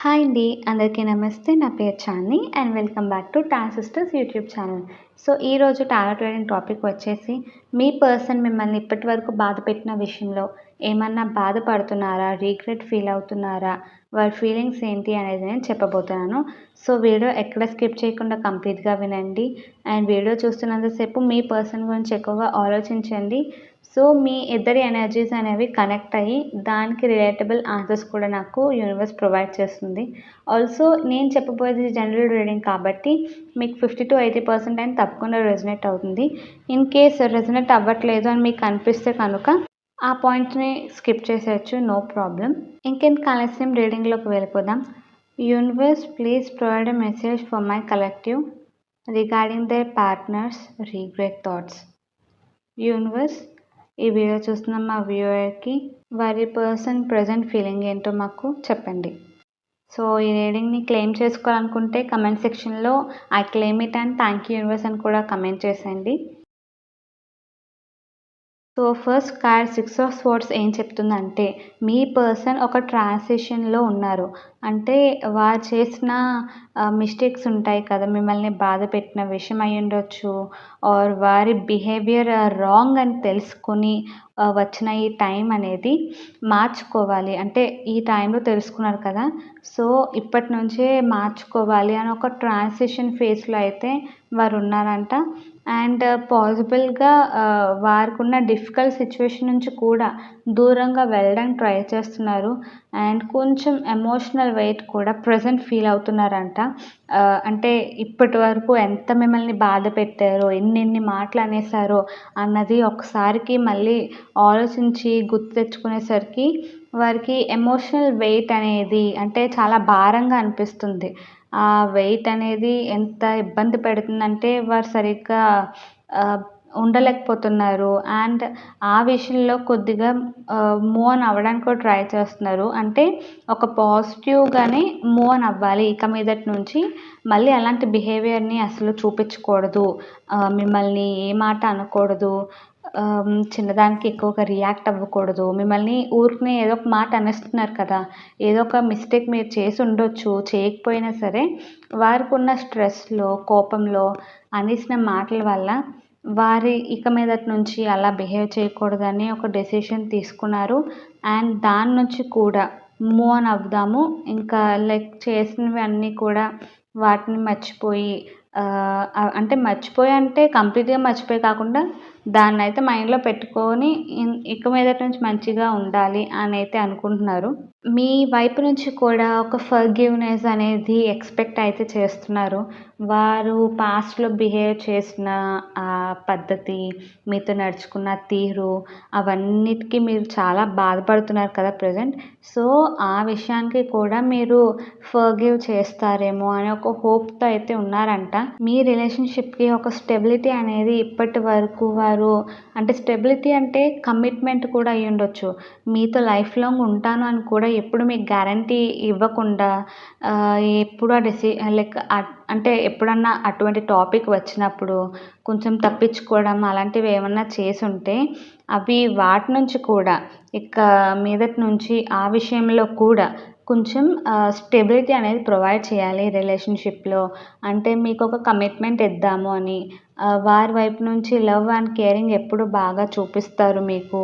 Hi అండి. అందరికీ నమస్తే. నా పేరు Chandini and welcome back to tarot sisters YouTube channel. So, ఈరోజు టారో రీడింగ్ టాపిక్ వచ్చేసి మీ పర్సన్ మిమ్మల్ని ఇప్పటివరకు బాధపెట్టిన విషయంలో ఏమన్నా బాధపడుతున్నారా? రిగ్రెట్ ఫీల్ అవుతున్నారా? వారి ఫీలింగ్స్ ఏంటి అనేది నేను చెప్పబోతున్నాను. సో, వీడియో ఎక్కడ స్కిప్ చేయకుండా కంప్లీట్‌గా వినండి. అండ్ వీడియో చూస్తున్నంత సేపు మీ పర్సన్ గురించి ఎక్కువగా ఆలోచించండి. సో, మీ ఇద్దరి ఎనర్జీస్ అనేవి కనెక్ట్ అయ్యి దానికి రిలేటబుల్ ఆన్సర్స్ కూడా నాకు యూనివర్స్ ప్రొవైడ్ చేస్తుంది. ఆల్సో నేను చెప్పబోయేది జనరల్ రీడింగ్ కాబట్టి మీకు 50-80% అయినా తప్పకుండా రెజొనేట్ అవుతుంది. ఇన్ కేస్ రెజొనేట్ అవ్వట్లేదు అని మీకు అనిపిస్తే కనుక ఆ పాయింట్‌ని స్కిప్ చేసేయొచ్చు. No problem. ఇంకెందుకు ఆలస్యం రీడింగ్‌లోకి వెళ్ళిపోదాం. Universe please provide a message for my collective regarding their partners regret thoughts. Universe ఈ వీడియో చూస్తున్న మా వ్యూవర్కి వారి పర్సన్ ప్రెజెంట్ ఫీలింగ్ ఏంటో మాకు చెప్పండి. సో, ఈ రీడింగ్‌ని క్లెయిమ్ చేసుకోవాలనుకుంటే కమెంట్ సెక్షన్‌లో I claim it and thank you universe అని కూడా కమెంట్ చేసేయండి. So, first card 6 of swords ఏం చెప్తుందంటే మీ పర్సన్ ఒక ట్రాన్సిషన్‌లో ఉన్నారు. అంటే వారు చేసిన మిస్టేక్స్ ఉంటాయి కదా! మిమ్మల్ని బాధ పెట్టిన విషయం అయ్యుండొచ్చు. ఆర్ వారి బిహేవియర్ రాంగ్ అని తెలుసుకొని వచ్చిన ఈ టైం అనేది మార్చుకోవాలి. అంటే ఈ టైంలో తెలుసుకున్నారు కదా! సో, ఇప్పటి నుంచే మార్చుకోవాలి అని ఒక ట్రాన్సిషన్ ఫేజ్‌లో అయితే వారున్నారంట. అండ్ పాజిబుల్‌గా వారికున్న డిఫికల్ట్ సిట్యుయేషన్ నుంచి కూడా దూరంగా వెళ్ళడానికి ట్రై చేస్తున్నారు. అండ్ కొంచెం ఎమోషనల్ వెయిట్ కూడా ప్రెజెంట్ ఫీల్ అవుతున్నారంట. అంటే ఇప్పటి వరకు ఎంత మిమ్మల్ని బాధ పెట్టారో, ఎన్నెన్ని మాటలు అనేసారో అన్నది ఒకసారికి మళ్ళీ ఆలోచించి గుర్తు తెచ్చుకునేసరికి వారికి ఎమోషనల్ వెయిట్ అనేది అంటే చాలా భారంగా అనిపిస్తుంది. ఆ వెయిట్ అనేది ఎంత ఇబ్బంది పెడుతుందంటే వారు సరిగ్గా ఉండలేకపోతున్నారు. అండ్ ఆ విషయంలో కొద్దిగా మూవ్ ఆన్ అవ్వడానికి కూడా ట్రై చేస్తున్నారు. అంటే ఒక పాజిటివ్‌గానే మూవ్ ఆన్ అవ్వాలి. ఇక మీదటి నుంచి మళ్ళీ అలాంటి బిహేవియర్‌ని అసలు చూపించకూడదు. మిమ్మల్ని ఏ మాట అనకూడదు. చిన్నదానికి ఎక్కువగా రియాక్ట్ అవ్వకూడదు. మిమ్మల్ని ఊరికనే ఏదో ఒక మాట అనేస్తున్నారు కదా! ఏదో ఒక మిస్టేక్ మీరు చేసి ఉండొచ్చు. చేయకపోయినా సరే వారికున్న స్ట్రెస్‌లో, కోపంలో అనేసిన మాటల వల్ల వారి ఇక మీదటి నుంచి అలా బిహేవ్ చేయకూడదని ఒక డెసిషన్ తీసుకున్నారు. అండ్ దాని నుంచి కూడా మూవ్ ఆన్ అవుదాము. ఇంకా లైక్ చేసినవి అన్నీ కూడా వాటిని మర్చిపోయి అంటే మర్చిపోయి అంటే కంప్లీట్‌గా మర్చిపోయి కాకుండా దాన్నయితే మైండ్‌లో పెట్టుకొని ఇక మీదటి నుంచి మంచిగా ఉండాలి అనైతే అనుకుంటున్నారు. మీ వైపు నుంచి కూడా ఒక ఫర్‌గివ్‌నెస్ అనేది ఎక్స్‌పెక్ట్ అయితే చేస్తున్నారు. వారు పాస్ట్‌లో బిహేవ్ చేసిన పద్ధతి, మీతో నడుచుకున్న తీరు అవన్నిటికి మీరు చాలా బాధపడుతున్నారు కదా ప్రెజెంట్. సో, ఆ విషయానికి కూడా మీరు ఫర్‌గివ్ చేస్తారేమో అనే ఒక హోప్‌తో అయితే ఉన్నారంట. మీ రిలేషన్‌షిప్‌కి ఒక స్టెబిలిటీ అనేది ఇప్పటి వరకు వారు అంటే స్టెబిలిటీ అంటే కమిట్మెంట్ కూడా అయ్యుండొచ్చు. మీతో లైఫ్ లాంగ్ ఉంటాను అని కూడా ఎప్పుడు మీకు గ్యారంటీ ఇవ్వకుండా ఎప్పుడు లైక్ అంటే ఎప్పుడన్నా అటువంటి టాపిక్ వచ్చినప్పుడు కొంచెం తప్పించుకోవడం అలాంటివి ఏమన్నా చేసుంటే అవి వాటి నుంచి కూడా ఇక మీదటి నుంచి ఆ విషయంలో కూడా కొంచెం స్టెబిలిటీ అనేది ప్రొవైడ్ చేయాలి రిలేషన్‌షిప్‌లో. అంటే మీకు ఒక కమిట్మెంట్ ఇద్దాము అని. వారి వైపు నుంచి లవ్ అండ్ కేరింగ్ ఎప్పుడు బాగా చూపిస్తారు మీకు.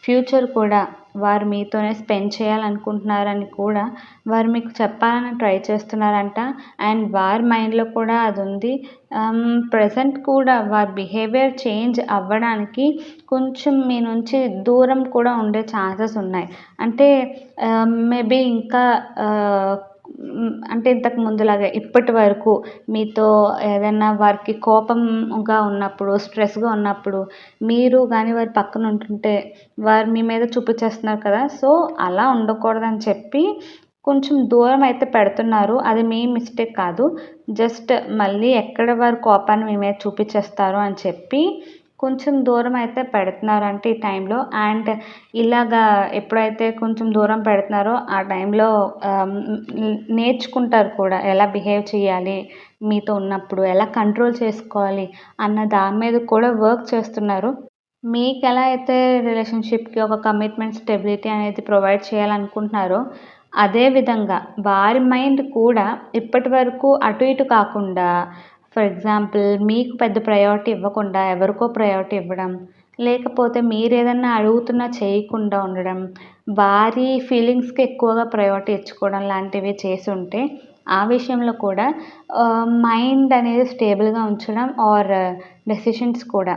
ఫ్యూచర్ కూడా వారు మీతోనే స్పెండ్ చేయాలనుకుంటున్నారని కూడా వారు మీకు చెప్పాలని ట్రై చేస్తున్నారంట. అండ్ వారి మైండ్‌లో కూడా అదుంది. ప్రెజెంట్ కూడా వారి బిహేవియర్ చేంజ్ అవ్వడానికి కొంచెం మీ నుంచి దూరం కూడా ఉండే ఛాన్సెస్ ఉన్నాయి. అంటే మేబీ ఇంకా అంటే ఇంతకు ముందులాగా ఇప్పటి వరకు మీతో ఏదైనా వారికి కోపంగా ఉన్నప్పుడు, స్ట్రెస్‌గా ఉన్నప్పుడు మీరు గాని వారి పక్కన ఉంటుంటే వారు మీ మీద చూపించేస్తున్నారు కదా! సో, అలా ఉండకూడదని చెప్పి కొంచెం దూరం అయితే పెడుతున్నారు. అది మీ మిస్టేక్ కాదు. జస్ట్ మళ్ళీ ఎక్కడ వారు కోపాన్ని మీ మీద చూపించేస్తారో అని చెప్పి కొంచెం దూరం అయితే పెడుతున్నారు అంటే ఈ టైంలో. అండ్ ఇలాగా ఎప్పుడైతే కొంచెం దూరం పెడుతున్నారో ఆ టైంలో నేర్చుకుంటారు కూడా ఎలా బిహేవ్ చేయాలి, మీతో ఉన్నప్పుడు ఎలా కంట్రోల్ చేసుకోవాలి అన్న దాని మీద కూడా వర్క్ చేస్తున్నారు. మీకెలా అయితే రిలేషన్‌షిప్‌కి ఒక కమిట్మెంట్, స్టెబిలిటీ అనేది ప్రొవైడ్ చేయాలనుకుంటున్నారో, అదే విధంగా వారి మైండ్ కూడా ఇప్పటి వరకు అటు ఇటు కాకుండా ఫర్ ఎగ్జాంపుల్ మీకు పెద్ద ప్రయారిటీ ఇవ్వకుండా ఎవరికో ప్రయారిటీ ఇవ్వడం, లేకపోతే మీరేదన్నా అడుగుతున్నా చేయకుండా ఉండడం, వారి ఫీలింగ్స్‌కి ఎక్కువగా ప్రయారిటీ ఇచ్చుకోవడం లాంటివి చేసుంటే, ఆ విషయంలో కూడా మైండ్ అనేది స్టేబుల్‌గా ఉంచడం ఆర్ డెసిషన్స్ కూడా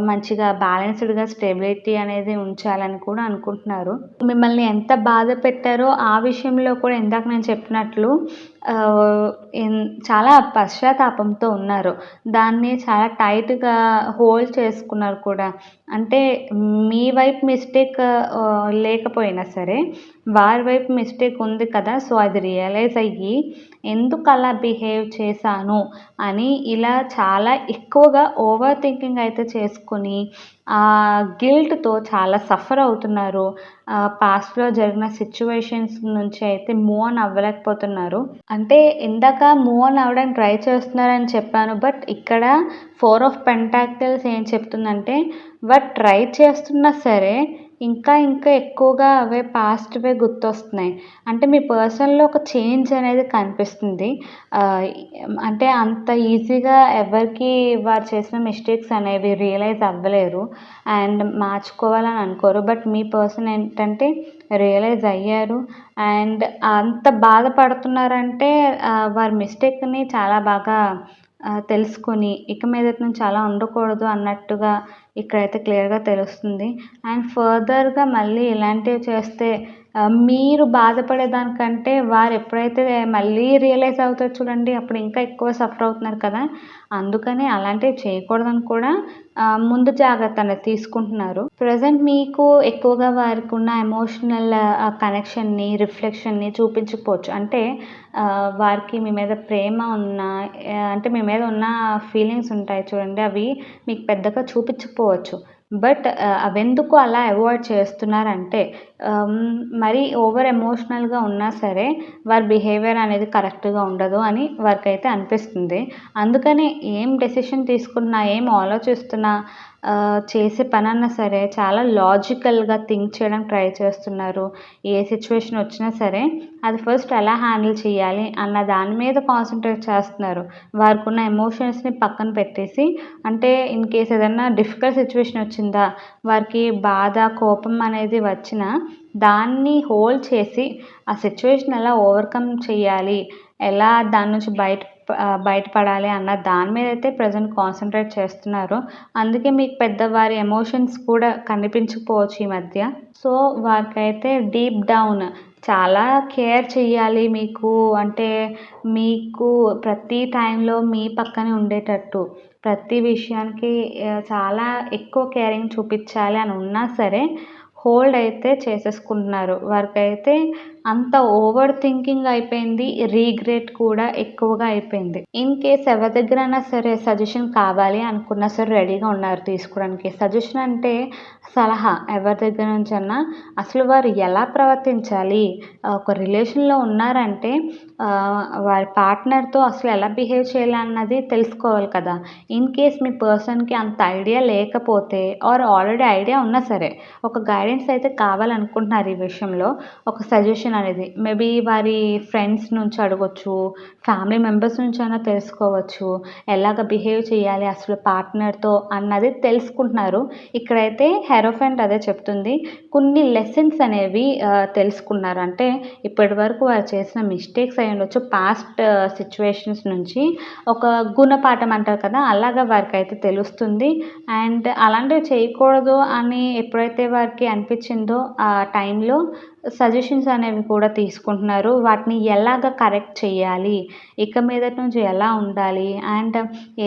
మంచిగా బ్యాలెన్స్‌డ్‌గా స్టెబిలిటీ అనేది ఉంచాలని కూడా అనుకుంటున్నారు. మిమ్మల్ని ఎంత బాధ పెట్టారో ఆ విషయంలో కూడా ఇందాక నేను చెప్పినట్లు ఆహ్, ఇన్ చాలా పశ్చాత్తాపంతో ఉన్నారు. దాన్ని చాలా టైట్‌గా హోల్డ్ చేసుకున్నారు కూడా. అంటే మీ వైపు మిస్టేక్ లేకపోయినా సరే, వారి వైపు మిస్టేక్ ఉంది కదా! సో, అది రియలైజ్ అయ్యి ఎందుకలా బిహేవ్ చేశాను అని ఇలా చాలా ఎక్కువగా ఓవర్ థింకింగ్ అయితే చేసుకొని, గిల్ట్‌తో చాలా సఫర్ అవుతున్నారు. పాస్ట్‌లో జరిగిన సిట్యుయేషన్స్ నుంచి అయితే మూవ్ ఆన్ అవ్వలేకపోతున్నారు. అంటే ఇందాక మూవ్ ఆన్ అవ్వడానికి ట్రై చేస్తున్నారని చెప్పాను. బట్ ఇక్కడ 4 ఆఫ్ పెంటాకిల్స్ ఏం చెప్తుందంటే, వారు ట్రై చేస్తున్నా సరే ఇంకా ఇంకా ఎక్కువగా అవే పాస్ట్‌వే గుర్తొస్తున్నాయి. అంటే మీ పర్సన్‌లో ఒక చేంజ్ అనేది కనిపిస్తుంది. ఆహ్, అంటే అంత ఈజీగా ఎవరికీ వారు చేసిన మిస్టేక్స్ అనేవి రియలైజ్ అవ్వలేరు. అండ్ మార్చుకోవాలని అనుకోరు. బట్ మీ పర్సన్ ఏంటంటే రియలైజ్ అయ్యారు. అండ్ అంత బాధపడుతున్నారంటే వారి మిస్టేక్‌ని చాలా బాగా తెలుసుకొని ఇక మీదట నుంచి అలా ఉండకూడదు అన్నట్టుగా ఇక్కడైతే క్లియర్‌గా తెలుస్తుంది. అండ్ ఫర్దర్‌గా మళ్ళీ ఇలాంటివి చేస్తే మీరు బాధపడేదానికంటే వారు ఎప్పుడైతే మళ్ళీ రియలైజ్ అవుతారో చూడండి, అప్పుడు ఇంకా ఎక్కువ సఫర్ అవుతున్నారు కదా! అందుకని అలాంటివి చేయకూడదని కూడా ముందు జాగ్రత్త అనేది తీసుకుంటున్నారు. ప్రెజెంట్ మీకు ఎక్కువగా వారికున్న ఎమోషనల్ కనెక్షన్‌ని, రిఫ్లెక్షన్‌ని చూపించకపోవచ్చు. అంటే వారికి మీ మీద ప్రేమ ఉన్నా అంటే మీ మీద ఉన్న ఫీలింగ్స్ ఉంటాయి చూడండి, అవి మీకు పెద్దగా చూపించకపోవచ్చు. బట్ అవెందుకు అలా అవాయిడ్ చేస్తున్నారంటే మరీ ఓవర్ ఎమోషనల్‌గా ఉన్నా సరే వారి బిహేవియర్ అనేది కరెక్ట్‌గా ఉండదు అని వారికైతే అనిపిస్తుంది. అందుకని ఏం డెసిషన్ తీసుకున్నా, ఏం ఆలోచిస్తున్నా చేసే పనన్నా సరే చాలా లాజికల్‌గా థింక్ చేయడానికి ట్రై చేస్తున్నారు. ఏ సిట్యుయేషన్ వచ్చినా సరే అది ఫస్ట్ ఎలా హ్యాండిల్ చేయాలి అన్న దాని మీద కాన్సంట్రేట్ చేస్తున్నారు. వారికున్న ఎమోషన్స్‌ని పక్కన పెట్టేసి, అంటే ఇన్ కేస్ ఏదన్నా డిఫికల్ట్ సిట్యుయేషన్ వచ్చిందా, వారికి బాధ, కోపం అనేది వచ్చినా దాన్ని హోల్డ్ చేసి ఆ సిట్యుయేషన్ ఎలా ఓవర్‌కమ్ చేయాలి, ఎలా దాని నుంచి బయటపడాలి అన్న దాని మీదైతే ప్రెజెంట్ కాన్సంట్రేట్ చేస్తున్నారు. అందుకే మీకు పెద్దవారి ఎమోషన్స్ కూడా కనిపించకపోవచ్చు ఈ మధ్య. సో, వారికైతే డీప్ డౌన్ చాలా కేర్ చెయ్యాలి మీకు. అంటే మీకు ప్రతి టైంలో మీ పక్కనే ఉండేటట్టు, ప్రతి విషయానికి చాలా ఎక్కువ కేరింగ్ చూపించాలి అని ఉన్నా సరే హోల్డ్ అయితే చేసేసుకుంటున్నారు. వారికైతే అంత ఓవర్ థింకింగ్ అయిపోయింది. రిగ్రెట్ కూడా ఎక్కువగా అయిపోయింది. ఇన్ కేస్ ఎవరి దగ్గరైనా సరే సజెషన్ కావాలి అనుకున్నా సరే రెడీగా ఉన్నారు తీసుకోవడానికి. సజెషన్ అంటే సలహా ఎవరి దగ్గర నుంచన్నా అసలు వారు ఎలా ప్రవర్తించాలి, ఒక రిలేషన్‌లో ఉన్నారంటే వారి పార్ట్నర్‌తో అసలు ఎలా బిహేవ్ చేయాలి అన్నది తెలుసుకోవాలి కదా! ఇన్ కేస్ మీ పర్సన్‌కి అంత ఐడియా లేకపోతే ఆర్ ఆల్రెడీ ఐడియా ఉన్నా సరే ఒక గైడెన్స్ అయితే కావాలనుకుంటున్నారు ఈ విషయంలో. ఒక సజెషన్ అనేది మేబీ వారి ఫ్రెండ్స్ నుంచి అడగొచ్చు, ఫ్యామిలీ మెంబర్స్ నుంచైనా తెలుసుకోవచ్చు. ఎలాగ బిహేవ్ చేయాలి అసలు పార్ట్నర్‌తో అన్నది తెలుసుకుంటున్నారు. ఇక్కడైతే హెరోఫెంట్ అదే చెప్తుంది. కొన్ని లెసన్స్ అనేవి తెలుసుకున్నారు. అంటే ఇప్పటివరకు వారు చేసిన మిస్టేక్స్ అయ్యుండొచ్చు. పాస్ట్ సిట్యుయేషన్స్ నుంచి ఒక గుణపాఠం అంటారు కదా! అలాగా వారికైతే తెలుస్తుంది. అండ్ అలాంటివి చేయకూడదు అని ఎప్పుడైతే వారికి అనిపించిందో ఆ టైంలో సజెషన్స్ అనేవి కూడా తీసుకుంటున్నారు. వాటిని ఎలాగ కరెక్ట్ చేయాలి, ఇక మీదట నుంచి ఎలా ఉండాలి, అండ్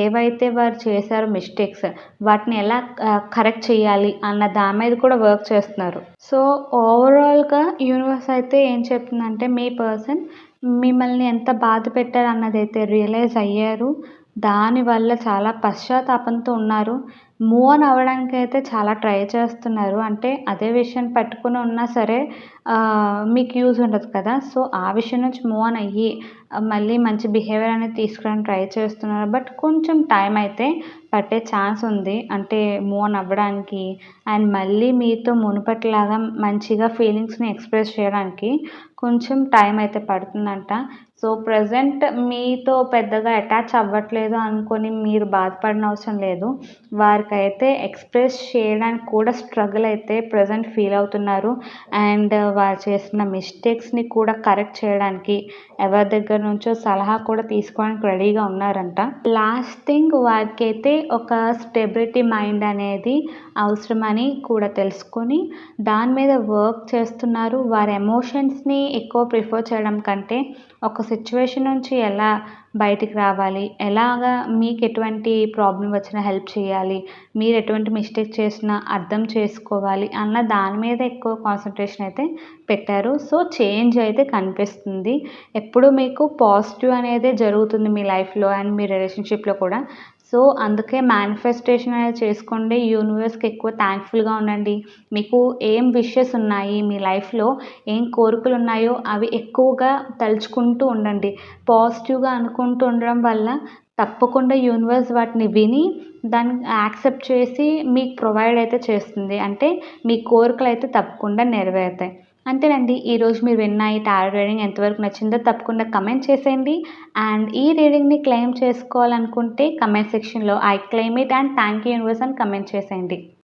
ఏవైతే వారు చేశారో మిస్టేక్స్ వాటిని ఎలా కరెక్ట్ చేయాలి అన్న దాని మీద కూడా వర్క్ చేస్తున్నారు. సో, ఓవరాల్‌గా యూనివర్స్ అయితే ఏం చెప్తుందంటే మీ పర్సన్ మిమ్మల్ని ఎంత బాధ పెట్టారు అన్నదైతే రియలైజ్ అయ్యారు. దానివల్ల చాలా పశ్చాత్తాపంతో ఉన్నారు. మూవ్ ఆన్ అవ్వడానికైతే చాలా ట్రై చేస్తున్నారు. అంటే అదే విషయాన్ని పట్టుకొని ఉన్నా సరే మీకు యూజ్ ఉండదు కదా! సో, ఆ విషయం నుంచి మూవ్ ఆన్ అయ్యి మళ్ళీ మంచి బిహేవియర్ అనేది తీసుకురావడానికి ట్రై చేస్తున్నారు. బట్ కొంచెం టైం అయితే పట్టే ఛాన్స్ ఉంది. అంటే మూవ్ ఆన్ అవ్వడానికి అండ్ మళ్ళీ మీతో మునుపటిలాగా మంచిగా ఫీలింగ్స్‌ని ఎక్స్‌ప్రెస్ చేయడానికి కొంచెం టైం అయితే పడుతుందంట. సో, ప్రెజెంట్ మీతో పెద్దగా అటాచ్ అవ్వట్లేదు అనుకోని మీరు బాధపడనవసరం లేదు. వారికైతే ఎక్స్‌ప్రెస్ చేయడానికి కూడా స్ట్రగుల్ అయితే ప్రెజెంట్ ఫీల్ అవుతున్నారు. అండ్ వారు చేసిన మిస్టేక్స్‌ని కూడా కరెక్ట్ చేయడానికి ఎవరి దగ్గర నుంచో సలహా కూడా తీసుకోవడానికి రెడీగా ఉన్నారంట. లాస్ట్ థింగ్ వారికైతే ఒక స్టెబిలిటీ మైండ్ అనేది అవసరమని కూడా తెలుసుకొని దాని మీద వర్క్ చేస్తున్నారు. వారి ఎమోషన్స్‌ని ఎక్కువ ప్రిఫర్ చేయడం కంటే ఒక సిట్యుయేషన్ నుంచి ఎలా బయటికి రావాలి, ఎలాగా మీకు ఎటువంటి ప్రాబ్లమ్ వచ్చినా హెల్ప్ చేయాలి, మీరు ఎటువంటి మిస్టేక్ చేసినా అర్థం చేసుకోవాలి అన్న దాని మీద ఎక్కువ కాన్సంట్రేషన్ అయితే పెట్టారు. సో, చేంజ్ అయితే కనిపిస్తుంది. ఎప్పుడు మీకు పాజిటివ్ అనేదే జరుగుతుంది మీ లైఫ్‌లో అండ్ మీ రిలేషన్‌షిప్‌లో కూడా. సో, అందుకే మేనిఫెస్టేషన్ అనేది చేసుకోండి. యూనివర్స్‌కి ఎక్కువ థాంక్‌ఫుల్‌గా ఉండండి. మీకు ఏం విషెస్ ఉన్నాయి మీ లైఫ్‌లో, ఏం కోరికలు ఉన్నాయో అవి ఎక్కువగా తలుచుకుంటూ ఉండండి. పాజిటివ్‌గా అనుకుంటూ ఉండడం వల్ల తప్పకుండా యూనివర్స్ వాటిని విని దాన్ని యాక్సెప్ట్ చేసి మీకు ప్రొవైడ్ అయితే చేస్తుంది. అంటే మీ కోరికలైతే తప్పకుండా నెరవేరుతాయి. అంతేనండి. ఈరోజు మీరు విన్న ఈ టారో రీడింగ్ ఎంతవరకు నచ్చిందో తప్పకుండా కమెంట్ చేసేయండి. అండ్ ఈ రీడింగ్‌ని క్లెయిమ్ చేసుకోవాలనుకుంటే కమెంట్ సెక్షన్‌లో I claim it and thank you universe అని కమెంట్ చేసేయండి.